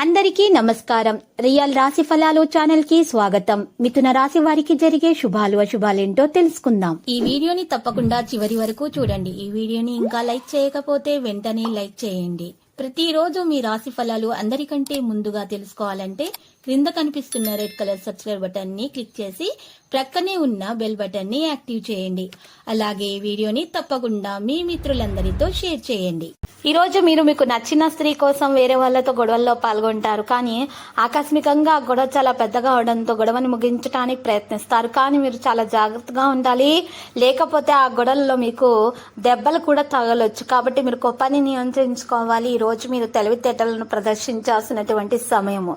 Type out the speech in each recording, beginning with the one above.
అందరికీ నమస్కారం. రియల్ రాశి ఫలాలు ఛానల్ కి స్వాగతం. మిథున రాశి వారికి జరిగే శుభాలు అశుభాలేంటో తెలుసుకుందాం. ఈ వీడియోని తప్పకుండా చివరి వరకు చూడండి. ఈ వీడియోని ఇంకా లైక్ చేయకపోతే వెంటనే లైక్ చేయండి. ప్రతిరోజు మీ రాశి ఫలాలు అందరికంటే ముందుగా తెలుసుకోవాలంటే క్రింద కనిపిస్తున్న రెడ్ కలర్ సబ్స్క్రైబ్ బటన్ ని క్లిక్ చేసి ప్రక్కనే ఉన్న బెల్ బటన్ ని యాక్టివ్ చేయండి. అలాగే ఈ వీడియోని తప్పకుండా మీ మిత్రులందరితో షేర్ చేయండి. ఈ రోజు మీరు మీకు నచ్చిన స్త్రీ కోసం వేరే వాళ్ళతో గొడవల్లో పాల్గొంటారు. కానీ ఆకస్మికంగా గొడవ చాలా పెద్దగా అవడంతో గొడవని ముగించడానికి ప్రయత్నిస్తారు. కానీ మీరు చాలా జాగ్రత్తగా ఉండాలి, లేకపోతే ఆ గొడవల్లో మీకు దెబ్బలు కూడా తగలొచ్చు. కాబట్టి మీరు కోపాన్ని నియంత్రించుకోవాలి. ఈ రోజు మీరు తెలివితేటలను ప్రదర్శించాల్సినటువంటి సమయము.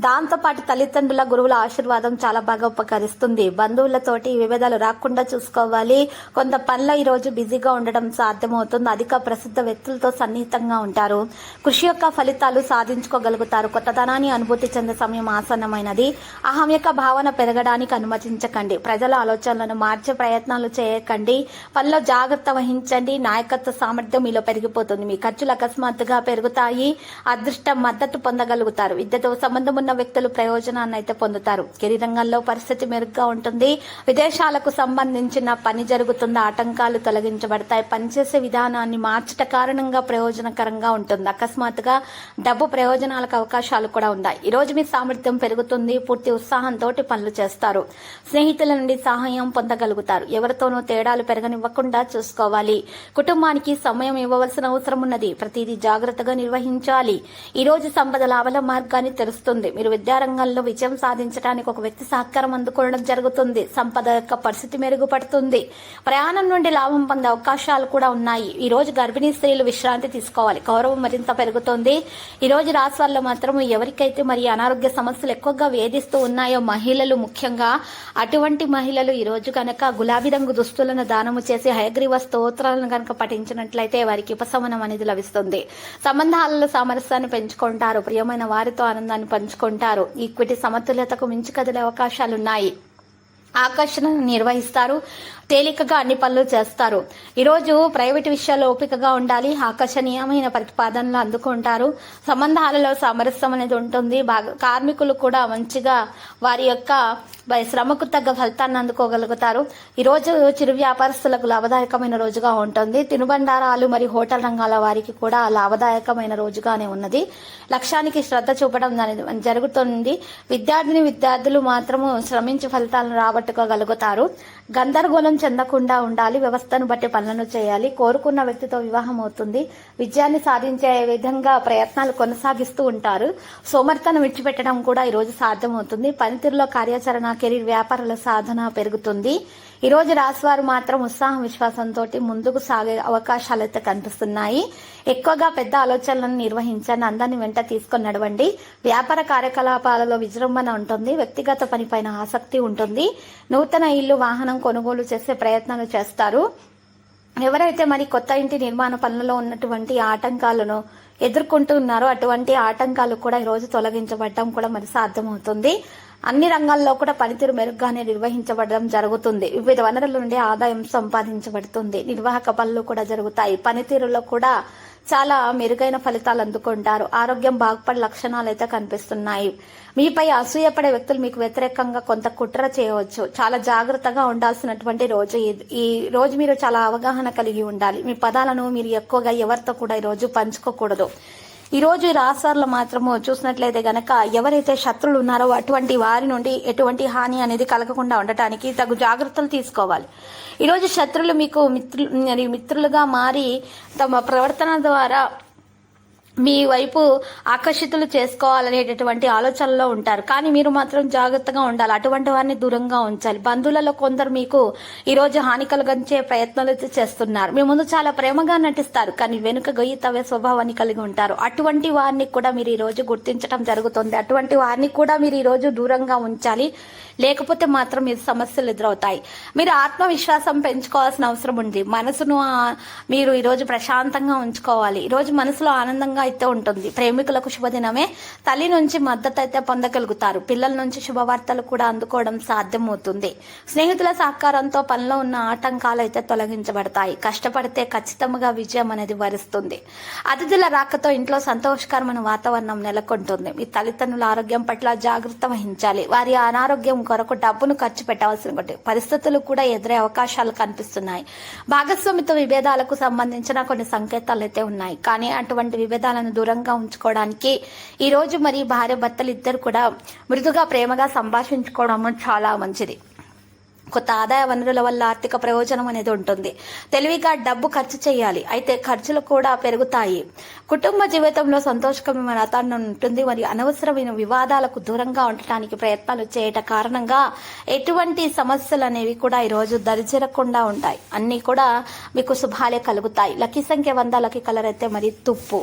దాంతోపాటు తల్లిదండ్రుల గురువుల ఆశీర్వాదం చాలా బాగా ఉపకరిస్తుంది. బంధువులతోటి విభేదాలు రాకుండా చూసుకోవాలి. కొంత పనిలో ఈ రోజు బిజీగా ఉండడం సాధ్యమవుతుంది. అధిక ప్రసిద్ధ వ్యక్తులతో సన్నిహితంగా ఉంటారు. కృషి యొక్క ఫలితాలు సాధించుకోగలుగుతారు. కొత్తదనాన్ని అనుభూతి చెందే సమయం ఆసన్నమైనది. అహం యొక్క భావన పెరగడానికి అనుమతించకండి. ప్రజల ఆలోచనలను మార్చే ప్రయత్నాలు చేయకండి. పనిలో జాగ్రత్త వహించండి. నాయకత్వ సామర్థ్యం మీలో పెరిగిపోతుంది. మీ ఖర్చులు అకస్మాత్తుగా పెరుగుతాయి. అదృష్టం మద్దతు పొందగలుగుతారు. విద్యతో సంబంధం ఉన్న వ్యక్తులు ప్రయోజనాన్ని అయితే పొందుతారు. కెరీర్ రంగంలో పరిస్థితి మెరుగ్గా ఉంటుంది. విదేశాలకు సంబంధించిన పని జరుగుతున్న ఆటంకాలు తొలగించబడతాయి. పనిచేసే విధానాన్ని మార్చట కారణంగా ప్రయోజనకరంగా ఉంటుంది. అకస్మాత్తుగా డబ్బు ప్రయోజనాలకు అవకాశాలు కూడా ఉన్నాయి. ఈ రోజు మీ సామర్థ్యం పెరుగుతుంది. పూర్తి ఉత్సాహంతో పనులు చేస్తారు. స్నేహితుల నుండి సహాయం పొందగలుగుతారు. ఎవరితోనూ తేడాలు పెరగనివ్వకుండా చూసుకోవాలి. కుటుంబానికి సమయం ఇవ్వవలసిన అవసరం ఉన్నది. ప్రతిదీ జాగ్రత్తగా నిర్వహించాలి. ఈ రోజు సంపద లాభాల మార్గాన్ని తెరుస్తుంది. మీరు విద్యారంగంలో విజయం సాధించడానికి ఒక వ్యక్తి సహకారం అందుకోవడం జరుగుతుంది. సంపద యొక్క పరిస్థితి మెరుగుపడుతుంది. ప్రయాణం నుండి లాభం పొందే అవకాశాలు కూడా ఉన్నాయి. ఈ రోజు గర్భిణీ స్త్రీలు విశ్రాంతి తీసుకోవాలి. గౌరవం మరింత పెరుగుతుంది. ఈ రోజు రాశి వల్ల మాత్రం ఎవరికైతే మరి అనారోగ్య సమస్యలు ఎక్కువగా వేధిస్తూ ఉన్నాయో మహిళలు ముఖ్యంగా, అటువంటి మహిళలు ఈ రోజు కనుక గులాబీ రంగు దుస్తులను దానము చేసి హయగ్రీవ స్తోత్రాలను కనుక పఠించినట్లయితే వారికి ఉపశమనం అనేది లభిస్తుంది. సంబంధాలలో సామరస్యాన్ని పెంచుకుంటారు. ప్రియమైన వారితో ఆనందాన్ని పంచుకుంటారు. ఈక్విటీ సమతుల్యతకు మించి కదిలే అవకాశాలున్నాయి. ఆకర్షణను నిర్వహిస్తారు. తేలికగా అన్ని పనులు చేస్తారు. ఈరోజు ప్రైవేటు విషయాల్లో ఓపికగా ఉండాలి. ఆకర్షణీయమైన ప్రతిపాదనలు అందుకుంటారు. సంబంధాలలో సామరస్యం అనేది ఉంటుంది. కార్మికులు కూడా మంచిగా వారి యొక్క శ్రమకు తగ్గ ఫలితాన్ని అందుకోగలుగుతారు. ఈ రోజు చిరు వ్యాపారస్తులకు లాభదాయకమైన రోజుగా ఉంటుంది. తినుబండారాలు మరియు హోటల్ రంగాల వారికి కూడా లాభదాయకమైన రోజుగానే ఉన్నది. లక్ష్యానికి శ్రద్ధ చూపడం జరుగుతుంది. విద్యార్థులు మాత్రము శ్రమించి ఫలితాలను రాబట్టుకోగలుగుతారు. గందరగోళం చెందకుండా ఉండాలి. వ్యవస్థను బట్టి పనులను చేయాలి. కోరుకున్న వ్యక్తితో వివాహం అవుతుంది. విజయాన్ని సాధించే విధంగా ప్రయత్నాలు కొనసాగిస్తూ ఉంటారు. సోమర్థనం విడిచిపెట్టడం కూడా ఈ రోజు సాధ్యమవుతుంది. పనితీరులో కార్యాచరణ, కెరీర్, వ్యాపారాల సాధన పెరుగుతుంది. ఈ రోజు రాశివారు మాత్రం ఉత్సాహం, విశ్వాసంతో ముందుకు సాగే అవకాశాలు అయితే కనిపిస్తున్నాయి. ఎక్కువగా పెద్ద ఆలోచనలను నిర్వహించండి. అందరిని వెంట తీసుకొని నడవండి. వ్యాపార కార్యకలాపాలలో విజృంభణ ఉంటుంది. వ్యక్తిగత పనిపైన ఆసక్తి ఉంటుంది. నూతన ఇల్లు, వాహనం కొనుగోలు చేసే ప్రయత్నాలు చేస్తారు. ఎవరైతే మరి కొత్త ఇంటి నిర్మాణ పనులలో ఉన్నటువంటి ఆటంకాలను ఎదుర్కొంటూ ఉన్నారో అటువంటి ఆటంకాలు కూడా ఈ రోజు తొలగించబడటం కూడా మరి సాధ్యమవుతుంది. అన్ని రంగాల్లో కూడా పనితీరు మెరుగ్గానే నిర్వహించబడడం జరుగుతుంది. వివిధ వనరుల నుండి ఆదాయం సంపాదించబడుతుంది. నిర్వాహక పనులు కూడా జరుగుతాయి. పనితీరులో కూడా చాలా మెరుగైన ఫలితాలు అందుకుంటారు. ఆరోగ్యం బాగుపడే లక్షణాలు అయితే కనిపిస్తున్నాయి. మీపై అసూయపడే వ్యక్తులు మీకు వ్యతిరేకంగా కొంత కుట్ర చేయవచ్చు. చాలా జాగ్రత్తగా ఉండాల్సినటువంటి రోజు. ఈ రోజు మీరు చాలా అవగాహన కలిగి ఉండాలి. మీ పదాలను మీరు ఎక్కువగా ఎవరితో కూడా ఈ రోజు పంచుకోకూడదు. ఈ రోజు రాశివారులు మాత్రము చూసినట్లయితే గనక ఎవరైతే శత్రువులు ఉన్నారో అటువంటి వారి నుండి ఎటువంటి హాని అనేది కలగకుండా ఉండటానికి తగు జాగ్రత్తలు తీసుకోవాలి. ఈ రోజు శత్రువులు మీకు మిత్రులుగా మారి తమ ప్రవర్తన ద్వారా మీ వైపు ఆకర్షితులు చేసుకోవాలనేటటువంటి ఆలోచనలో ఉంటారు. కానీ మీరు మాత్రం జాగ్రత్తగా ఉండాలి. అటువంటి వారిని దూరంగా ఉంచాలి. బంధువులలో కొందరు మీకు ఈ రోజు హాని కలిగించే ప్రయత్నాలు చేస్తున్నారు. మీ ముందు చాలా ప్రేమగా నటిస్తారు, కానీ వెనుక గొయ్యి తవ్వే స్వభావాన్ని కలిగి ఉంటారు. అటువంటి వారిని కూడా మీరు ఈ రోజు గుర్తించడం జరుగుతుంది. అటువంటి వారిని కూడా మీరు ఈ రోజు దూరంగా ఉంచాలి. లేకపోతే మాత్రం మీరు సమస్యలు ఎదురవుతాయి. మీరు ఆత్మవిశ్వాసం పెంచుకోవాల్సిన అవసరం ఉంది. మనసును మీరు ఈరోజు ప్రశాంతంగా ఉంచుకోవాలి. ఈరోజు మనసులో ఆనందంగా అయితే ఉంటుంది. ప్రేమికులకు శుభదినమే. తల్లి నుంచి మద్దతు అయితే పొందగలుగుతారు. పిల్లల నుంచి శుభవార్తలు కూడా అందుకోవడం సాధ్యమవుతుంది. స్నేహితుల సహకారంతో పనిలో ఉన్న ఆటంకాలు అయితే తొలగించబడతాయి. కష్టపడితే ఖచ్చితంగా విజయం అనేది వరిస్తుంది. అతిథుల రాకతో ఇంట్లో సంతోషకరమైన వాతావరణం నెలకొంటుంది. మీ తల్లిదండ్రుల ఆరోగ్యం పట్ల జాగ్రత్త వహించాలి. వారి అనారోగ్యం కొరకు డబ్బును ఖర్చు పెట్టవలసిన పరిస్థితులు కూడా ఎదురే అవకాశాలు కనిపిస్తున్నాయి. భాగస్వామితో విభేదాలకు సంబంధించిన కొన్ని సంకేతాలు అయితే ఉన్నాయి. కానీ అటువంటి విభేదాలను దూరంగా ఉంచుకోవడానికి ఈ రోజు మరి భార్య భర్తలు ఇద్దరు కూడా మృదుగా ప్రేమగా సంభాషించుకోవడం చాలా మంచిది. కొత్త ఆదాయ వనరుల వల్ల ఆర్థిక ప్రయోజనం అనేది ఉంటుంది. తెలివిగా డబ్బు ఖర్చు చేయాలి, అయితే ఖర్చులు కూడా పెరుగుతాయి. కుటుంబ జీవితంలో సంతోషకరమైన వాతావరణం ఉంటుంది. మరియు అనవసరమైన వివాదాలకు దూరంగా ఉండటానికి ప్రయత్నాలు చేయటం కారణంగా ఎటువంటి సమస్యలు అనేవి కూడా ఈరోజు దరిచేరకుండా ఉంటాయి. అన్ని కూడా మీకు శుభాలే కలుగుతాయి. లక్కీ సంఖ్య 100, లక్కీ కలర్ అయితే మరి తుప్పు.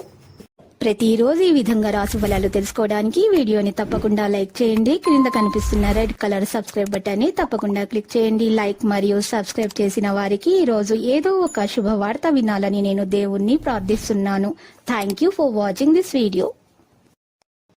ప్రతిరోజు ఈ విధంగా రాశి ఫలాలు తెలుసుకోవడానికి వీడియోని తప్పకుండా లైక్ చేయండి. క్రింద కనిపిస్తున్న రెడ్ కలర్ సబ్స్క్రైబ్ బటన్ ని తప్పకుండా క్లిక్ చేయండి. లైక్ మరియు సబ్స్క్రైబ్ చేసిన వారికి ఈ రోజు ఏదో ఒక శుభవార్త వినాలని నేను దేవుణ్ణి ప్రార్థిస్తున్నాను. Thank you for watching this video.